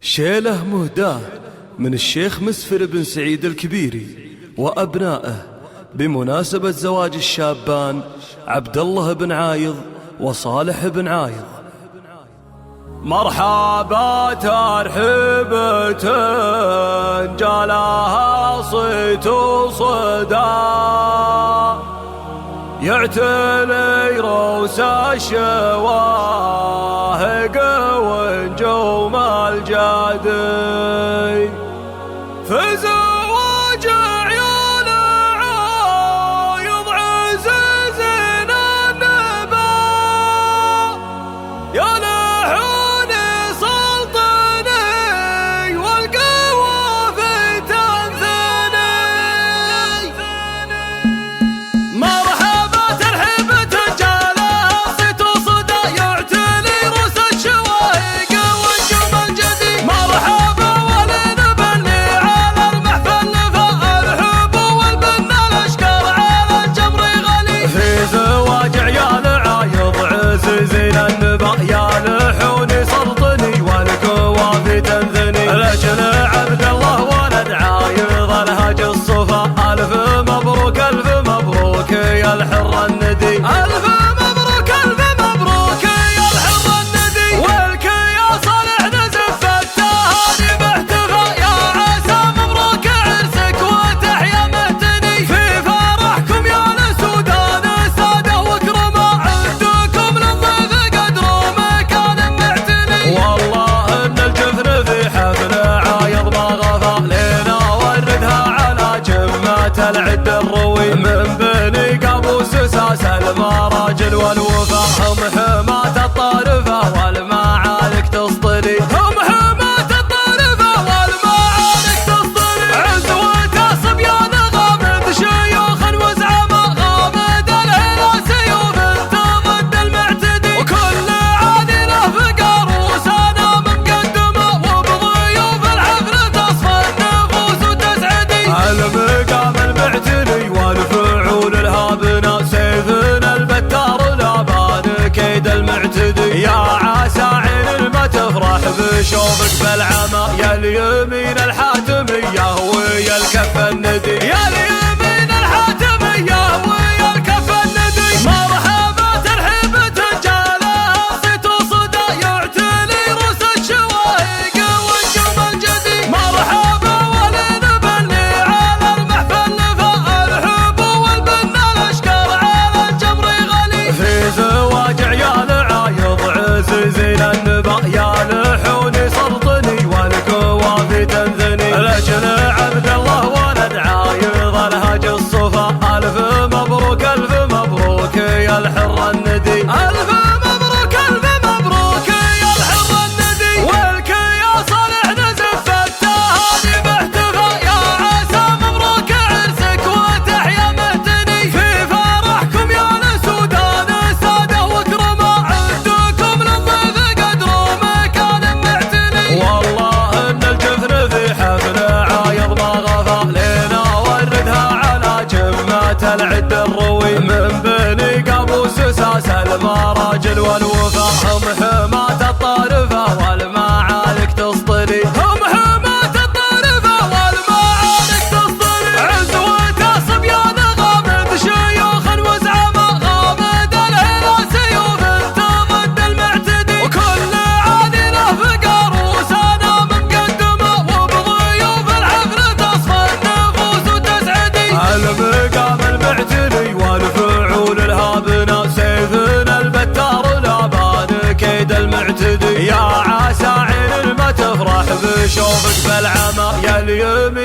شيله مهداه من الشيخ مسفر بن سعيد الكبيري وأبنائه بمناسبة زواج الشابان عبد الله بن عايض وصالح بن عايض. مرحبا ترحيبة جالها صيت وصدى، يعتلي روس الشواهق ونجوم الجدي في زواج عيال عايض عزيزين النبا، يا لحون سلطني والقوافي تنثني. مرحبا ترحيبة جالها صيت وصدى، يعتلي روس الشواهق ونجوم الجدي. مرحبا ولنبني على المحفل فالحب والبنا الاشكر على الجمر غلي، في زواج عيال عايض عزيزين النبا، يا لحون سلطني والقوافي تنثني. لجل عبد الله ولد عايض الهج الصفا، الف مبروك الف مبروك يا الحر الندي، الف مبروك الف مبروك يا الحر الندي. والك يا صالح نزف التهاني باحتفاء، يا عسى مبروك عرسك وتحيا مهتني. في فرحكم يا لسودان الساده وكرما، عندكم للضيف قدر مكان معتني. والله ان الجفن في حفل عايض ما غفى لينا، وردها على جمة العد الروي، من بني قابوس ساس المراجل والوفا. هم حماة الطارفة والمعارك تسطلي، هم حماة الطارفة والمعارك تسطلي. عزوة صبيان غامد شيوخ وزعما، غامد الهلا سيوف ضد المعتدي. وكل عادي له فقر وسنة مقدمة، وبضيوف الحفل تصفى النفوس وتسعدي. المقام المعتني والفعول الهابنا، سيفنا البتار لابان كيد المعتدي. يا عسى عين ما تفرح بشوفك بالعمى، يا اليمين الحاتمية ويا الكف الندي، يا اليمين الحاتمية ويا الكف الندي. مرحبا ترحيبة جالها صيت وصدى، يعتلي روس الشواهق ونجوم الجدي. مرحبا ولنبني على المحفل فالحب والبنا الاشكر على الجمر غلي، في زواج عيال عايض عزيزين النبا، يا لحون سلطني والقوافي تنثني. لجل عبد الله ولد عايض الهج الصفا، الف مبروك الف مبروك يا الحر الندي، الف مبروك الف مبروك يا الحر الندي. والك يا صالح نزف التهاني باحتفاء، يا عسى مبروك عرسك وتحيا مهتني. في فرحكم يا لسودان الساده وكرما، عندكم للضيف قدر مكان معتني. والله ان الجفن في حفل عايض ما غفى لينا، وردها على جمة العد الروي، من بني قابوس ساس المراجل والوفا. هم حماة الطارفة والمعارك تسطلي، هم حماة الطارفة والمعارك تسطلي. عزوة صبيان غامد شيوخ وزعما، غامد الهلا سيوف ضد المعتدي. وكل عادي له فقر وسنة مقدمة، وبضيوف الحفل تصفى النفوس وتسعدي. المقام المعتني والفعول الهابنا، سيفنا البتار لابان كيد المعتدي. يا عسى عين ما تفرح بشوفك بالعمى، يا اليمين